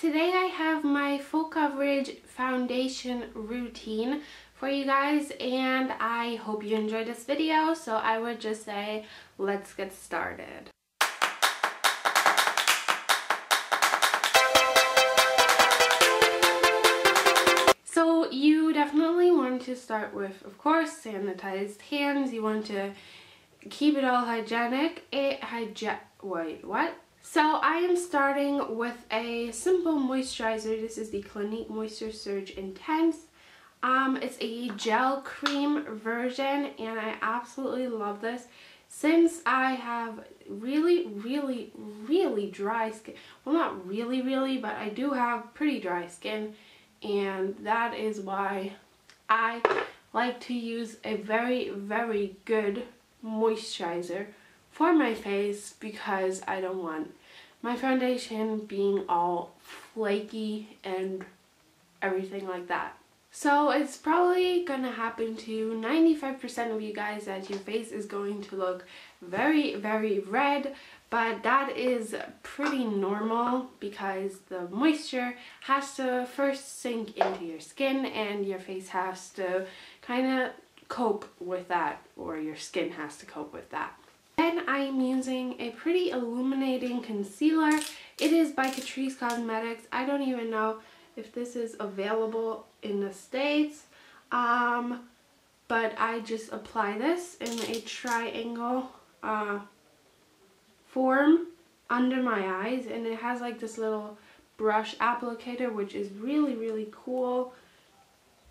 Today I have my full coverage foundation routine for you guys, and I hope you enjoyed this video. So I would just say, let's get started. So you definitely want to start with, of course, sanitized hands. You want to keep it all hygienic. So I am starting with a simple moisturizer. This is the Clinique Moisture Surge Intense. It's a gel cream version, and I absolutely love this since I have really dry skin. Well, not really, but I do have pretty dry skin, and that is why I like to use a very good moisturizer for my face, because I don't want my foundation being all flaky and everything like that. So it's probably gonna happen to 95% of you guys that your face is going to look very red, but that is pretty normal because the moisture has to first sink into your skin and your face has to kind of cope with that, or your skin has to cope with that. Then I am using a pretty illuminating concealer. It is by Catrice Cosmetics. I don't even know if this is available in the States, but I just apply this in a triangle form under my eyes, and it has like this little brush applicator, which is really cool.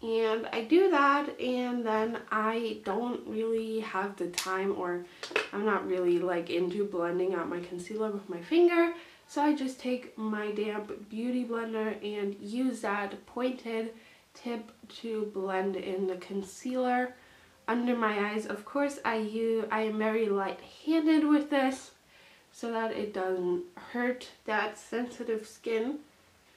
And I do that, and then I don't really have the time, or I'm not really like into blending out my concealer with my finger, so I just take my damp beauty blender and use that pointed tip to blend in the concealer under my eyes. Of course, I am very light-handed with this so that it doesn't hurt that sensitive skin.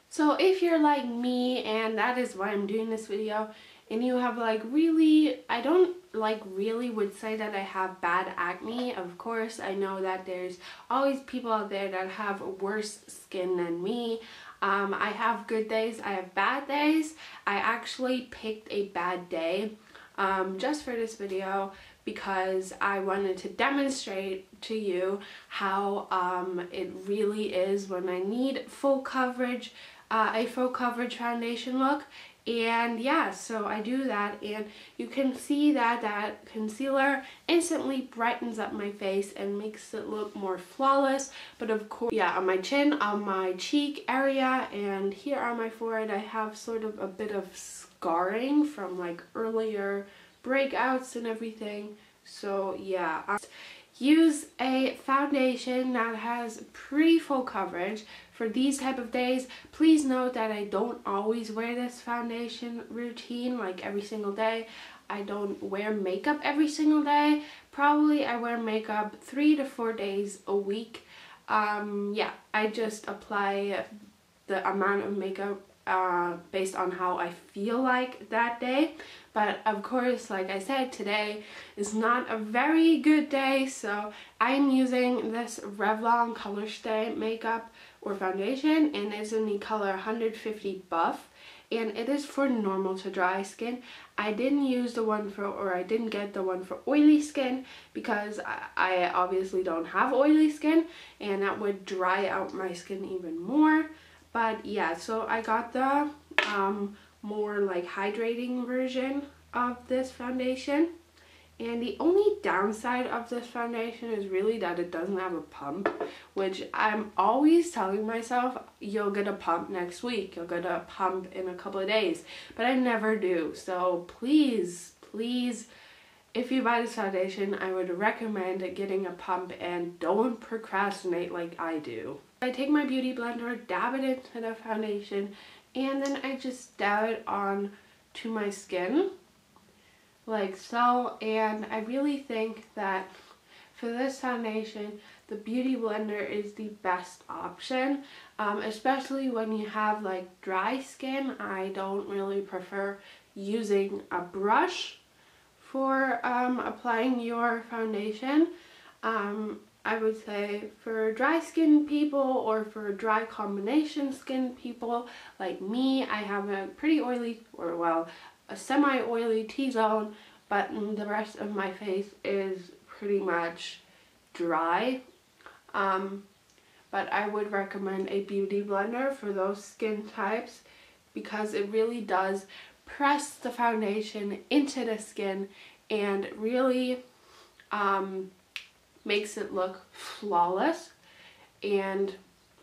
So if you're like me, and that is why I'm doing this video, and you have like really, I don't like really would say that I have bad acne. Of course, I know that there's always people out there that have worse skin than me. I have good days, I have bad days. I actually picked a bad day just for this video because I wanted to demonstrate to you how it really is when I need full coverage, a full coverage foundation look. And yeah, so I do that, and you can see that that concealer instantly brightens up my face and makes it look more flawless. But of course, yeah, on my chin, on my cheek area, and here on my forehead, I have sort of a bit of scarring from like earlier breakouts and everything. So yeah, use a foundation that has pretty full coverage for these type of days. Please note that I don't always wear this foundation routine like every single day. I don't wear makeup every single day. Probably I wear makeup 3 to 4 days a week. Yeah, I just apply the amount of makeup based on how I feel like that day. But of course, like I said, today is not a very good day, so I'm using this Revlon Color Stay makeup or foundation, and it's in the color 150 Buff, and it is for normal to dry skin. I didn't use the one for, or I didn't get the one for oily skin because I obviously don't have oily skin, and that would dry out my skin even more. But yeah, so I got the more like hydrating version of this foundation, and the only downside of this foundation is really that it doesn't have a pump, which I'm always telling myself, you'll get a pump next week, you'll get a pump in a couple of days, but I never do. So please if you buy this foundation, I would recommend getting a pump, and don't procrastinate like I do. I take my beauty blender, dab it into the foundation, and then I just dab it on to my skin like so. And I really think that for this foundation, the beauty blender is the best option, especially when you have like dry skin. I don't really prefer using a brush for applying your foundation. I would say for dry skin people or for dry combination skin people like me, I have a pretty oily, or well, a semi-oily T-zone, but the rest of my face is pretty much dry. But I would recommend a beauty blender for those skin types because it really does press the foundation into the skin and really makes it look flawless. And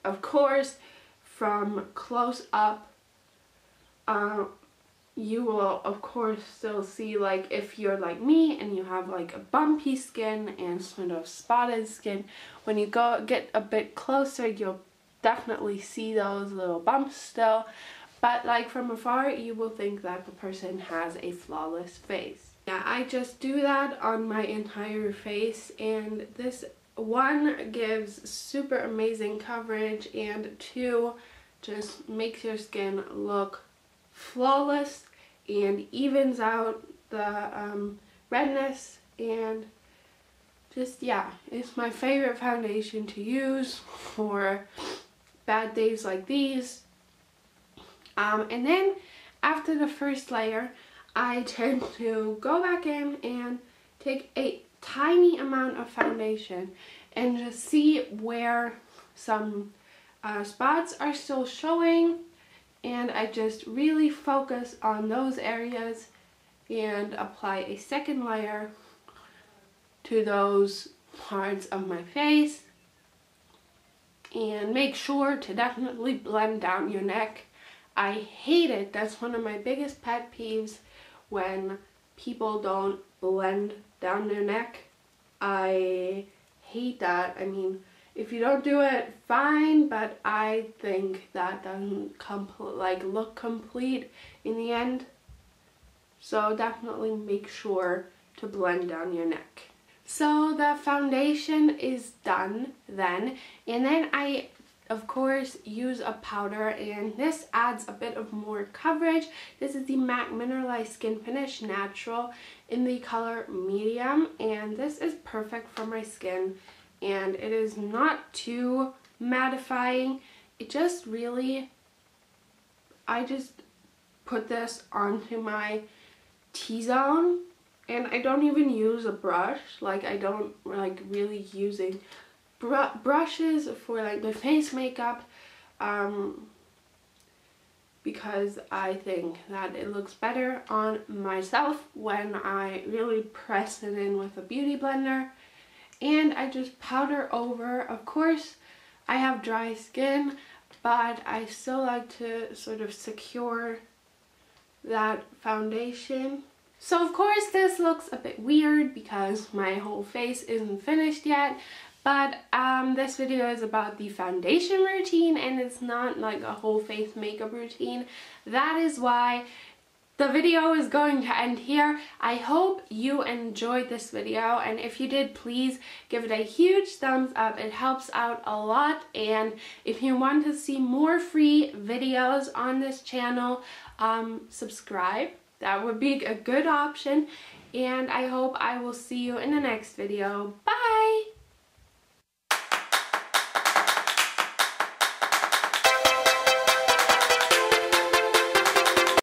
of course, from close up, you will of course still see, like if you're like me and you have like a bumpy skin and sort of spotted skin, when you get a bit closer you'll definitely see those little bumps still, but like from afar you will think that the person has a flawless face. Yeah, I just do that on my entire face, and this one gives super amazing coverage, and two just makes your skin look flawless and evens out the redness, and just, yeah, it's my favorite foundation to use for bad days like these. And then after the first layer, I tend to go back in and take a tiny amount of foundation and just see where some spots are still showing, and I just really focus on those areas and apply a second layer to those parts of my face, and make sure to definitely blend down your neck. I hate it. That's one of my biggest pet peeves, when people don't blend down their neck. I hate that. I mean, if you don't do it, fine, but I think that doesn't look complete in the end. So definitely make sure to blend down your neck. So the foundation is done then, and then I of course use a powder, and this adds a bit of more coverage. This is the MAC Mineralized Skin Finish Natural in the color medium, and this is perfect for my skin, and it is not too mattifying. It just really, I just put this onto my T-zone, and I don't even use a brush. Like, I don't like really using brushes for like the face makeup, because I think that it looks better on myself when I really press it in with a beauty blender. And I just powder over. Of course, I have dry skin, but I still like to sort of secure that foundation. So of course this looks a bit weird because my whole face isn't finished yet, but this video is about the foundation routine, and it's not like a whole face makeup routine. That is why the video is going to end here. I hope you enjoyed this video, and if you did, please give it a huge thumbs up. It helps out a lot, and if you want to see more free videos on this channel, subscribe. That would be a good option, and I hope I will see you in the next video. Bye!